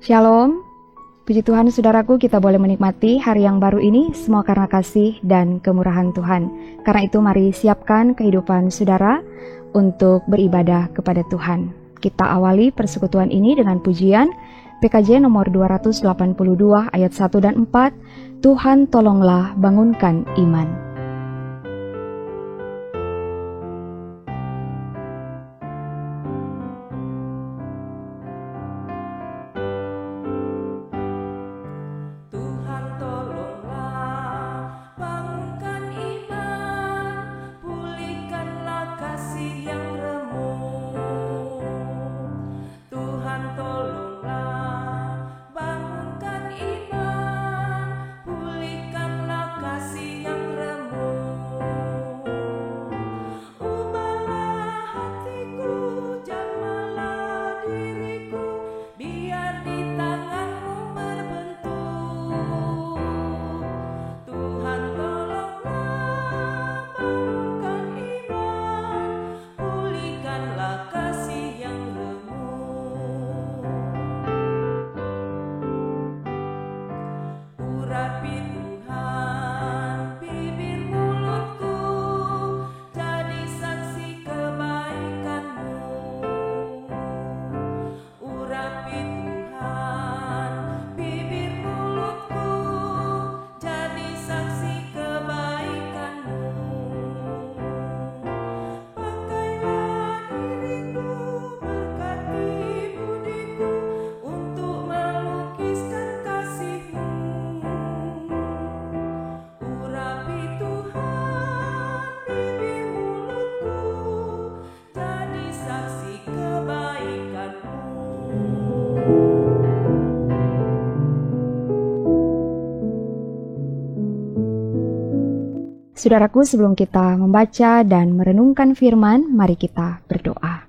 Shalom, puji Tuhan saudaraku, kita boleh menikmati hari yang baru ini semua karena kasih dan kemurahan Tuhan. Karena itu mari siapkan kehidupan saudara untuk beribadah kepada Tuhan. Kita awali persekutuan ini dengan pujian PKJ nomor 282 ayat 1 dan 4, Tuhan tolonglah bangunkan iman. Saudaraku, sebelum kita membaca dan merenungkan firman, mari kita berdoa.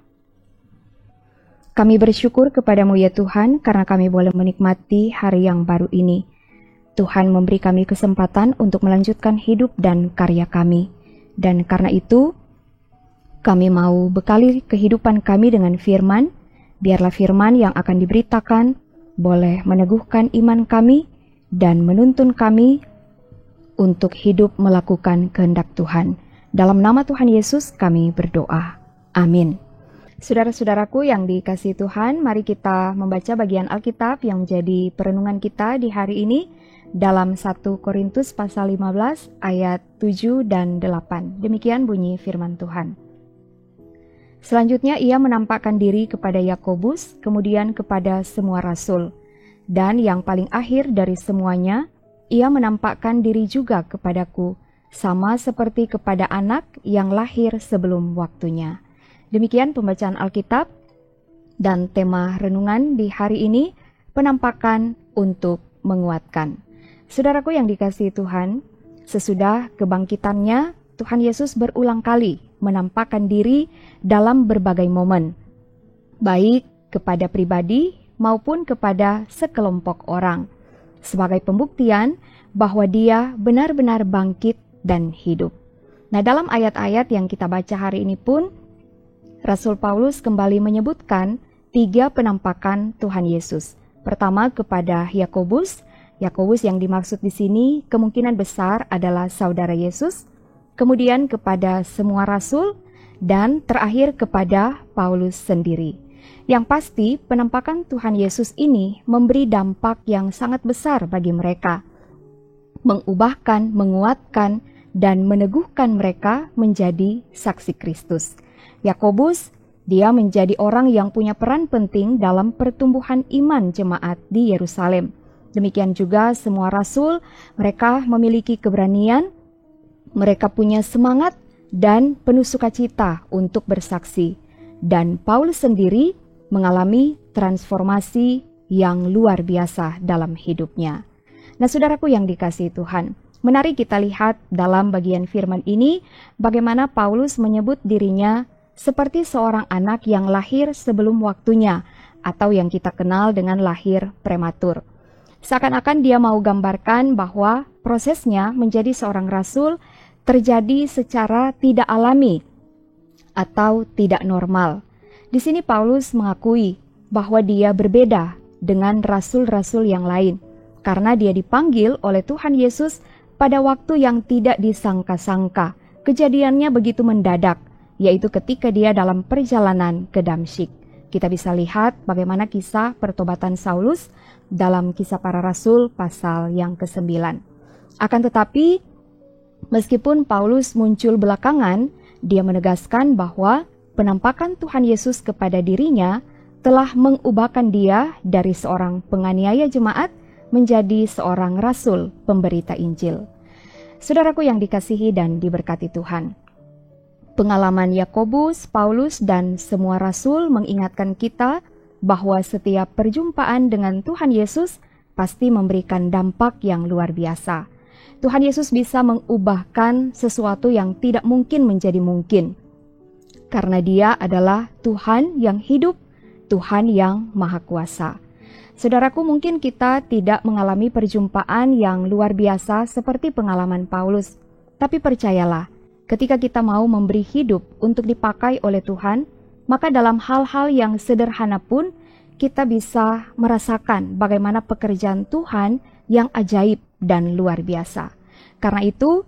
Kami bersyukur kepadamu ya Tuhan, karena kami boleh menikmati hari yang baru ini. Tuhan memberi kami kesempatan untuk melanjutkan hidup dan karya kami. Dan karena itu, kami mau bekali kehidupan kami dengan firman. Biarlah firman yang akan diberitakan boleh meneguhkan iman kami dan menuntun kami untuk hidup melakukan kehendak Tuhan. Dalam nama Tuhan Yesus kami berdoa. Amin. Saudara-saudaraku yang dikasihi Tuhan, mari kita membaca bagian Alkitab yang menjadi perenungan kita di hari ini dalam 1 Korintus pasal 15 ayat 7 dan 8. Demikian bunyi firman Tuhan. Selanjutnya ia menampakkan diri kepada Yakobus, kemudian kepada semua rasul. Dan yang paling akhir dari semuanya, ia menampakkan diri juga kepadaku, sama seperti kepada anak yang lahir sebelum waktunya. Demikian pembacaan Alkitab dan tema renungan di hari ini, penampakan untuk menguatkan. Saudaraku yang dikasihi Tuhan, sesudah kebangkitannya, Tuhan Yesus berulang kali menampakkan diri dalam berbagai momen, baik kepada pribadi maupun kepada sekelompok orang, sebagai pembuktian bahwa dia benar-benar bangkit dan hidup. Nah, dalam ayat-ayat yang kita baca hari ini pun, Rasul Paulus kembali menyebutkan 3 penampakan Tuhan Yesus. Pertama kepada Yakobus. Yakobus yang dimaksud di sini kemungkinan besar adalah saudara Yesus. Kemudian kepada semua rasul, dan terakhir kepada Paulus sendiri. Yang pasti, penampakan Tuhan Yesus ini memberi dampak yang sangat besar bagi mereka, mengubahkan, menguatkan, dan meneguhkan mereka menjadi saksi Kristus. Yakobus, dia menjadi orang yang punya peran penting dalam pertumbuhan iman jemaat di Yerusalem. Demikian juga semua rasul, mereka memiliki keberanian, mereka punya semangat dan penuh sukacita untuk bersaksi. Dan Paulus sendiri mengalami transformasi yang luar biasa dalam hidupnya. Nah, saudaraku yang dikasihi Tuhan, mari kita lihat dalam bagian firman ini bagaimana Paulus menyebut dirinya seperti seorang anak yang lahir sebelum waktunya, atau yang kita kenal dengan lahir prematur. Seakan-akan dia mau gambarkan bahwa prosesnya menjadi seorang rasul terjadi secara tidak alami atau tidak normal. Di sini Paulus mengakui bahwa dia berbeda dengan rasul-rasul yang lain, karena dia dipanggil oleh Tuhan Yesus pada waktu yang tidak disangka-sangka. Kejadiannya begitu mendadak, yaitu ketika dia dalam perjalanan ke Damsyik. Kita bisa lihat bagaimana kisah pertobatan Saulus dalam Kisah Para Rasul pasal yang ke-9. Akan tetapi, meskipun Paulus muncul belakangan, dia menegaskan bahwa penampakan Tuhan Yesus kepada dirinya telah mengubahkan dia dari seorang penganiaya jemaat menjadi seorang rasul pemberita Injil. Saudaraku yang dikasihi dan diberkati Tuhan, pengalaman Yakobus, Paulus, dan semua rasul mengingatkan kita bahwa setiap perjumpaan dengan Tuhan Yesus pasti memberikan dampak yang luar biasa. Tuhan Yesus bisa mengubahkan sesuatu yang tidak mungkin menjadi mungkin, karena Dia adalah Tuhan yang hidup, Tuhan yang Maha Kuasa. Saudaraku, mungkin kita tidak mengalami perjumpaan yang luar biasa seperti pengalaman Paulus, tapi percayalah, ketika kita mau memberi hidup untuk dipakai oleh Tuhan, maka dalam hal-hal yang sederhana pun kita bisa merasakan bagaimana pekerjaan Tuhan yang ajaib dan luar biasa. Karena itu,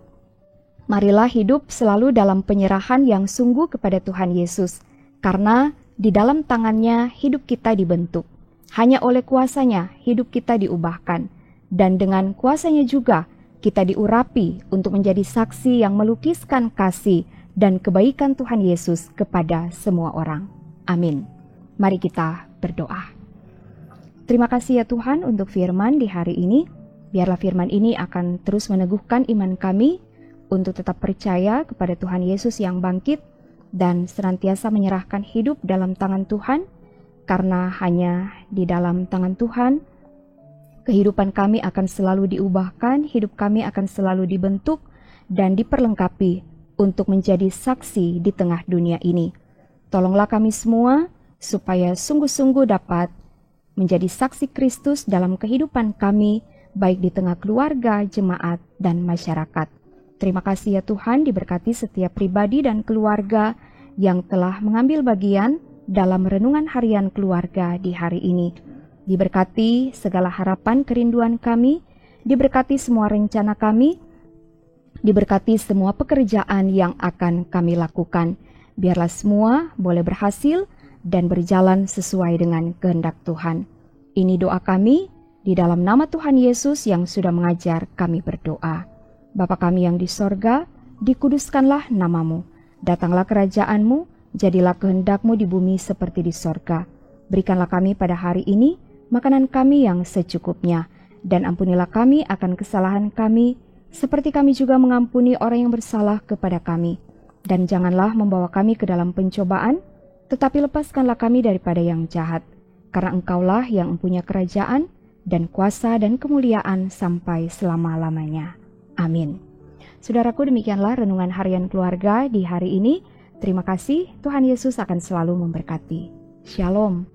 marilah hidup selalu dalam penyerahan yang sungguh kepada Tuhan Yesus, karena di dalam tangannya hidup kita dibentuk. Hanya oleh kuasanya hidup kita diubahkan, dan dengan kuasanya juga kita diurapi untuk menjadi saksi yang melukiskan kasih dan kebaikan Tuhan Yesus kepada semua orang. Amin. Mari kita berdoa. Terima kasih ya Tuhan untuk firman di hari ini. Biarlah firman ini akan terus meneguhkan iman kami untuk tetap percaya kepada Tuhan Yesus yang bangkit dan senantiasa menyerahkan hidup dalam tangan Tuhan, karena hanya di dalam tangan Tuhan kehidupan kami akan selalu diubahkan, hidup kami akan selalu dibentuk dan diperlengkapi untuk menjadi saksi di tengah dunia ini. Tolonglah kami semua supaya sungguh-sungguh dapat menjadi saksi Kristus dalam kehidupan kami, baik di tengah keluarga, jemaat, dan masyarakat. Terima kasih ya Tuhan, diberkati setiap pribadi dan keluarga yang telah mengambil bagian dalam renungan harian keluarga di hari ini. Diberkati segala harapan kerinduan kami, diberkati semua rencana kami, diberkati semua pekerjaan yang akan kami lakukan. Biarlah semua boleh berhasil dan berjalan sesuai dengan kehendak Tuhan. Ini doa kami, di dalam nama Tuhan Yesus yang sudah mengajar kami berdoa. Bapa kami yang di sorga, dikuduskanlah namamu. Datanglah kerajaan-Mu, jadilah kehendak-Mu di bumi seperti di sorga. Berikanlah kami pada hari ini makanan kami yang secukupnya, dan ampunilah kami akan kesalahan kami, seperti kami juga mengampuni orang yang bersalah kepada kami. Dan janganlah membawa kami ke dalam pencobaan, tetapi lepaskanlah kami daripada yang jahat. Karena Engkaulah yang mempunyai kerajaan, dan kuasa dan kemuliaan sampai selama-lamanya. Amin. Saudaraku, demikianlah renungan harian keluarga di hari ini. Terima kasih, Tuhan Yesus akan selalu memberkati. Shalom.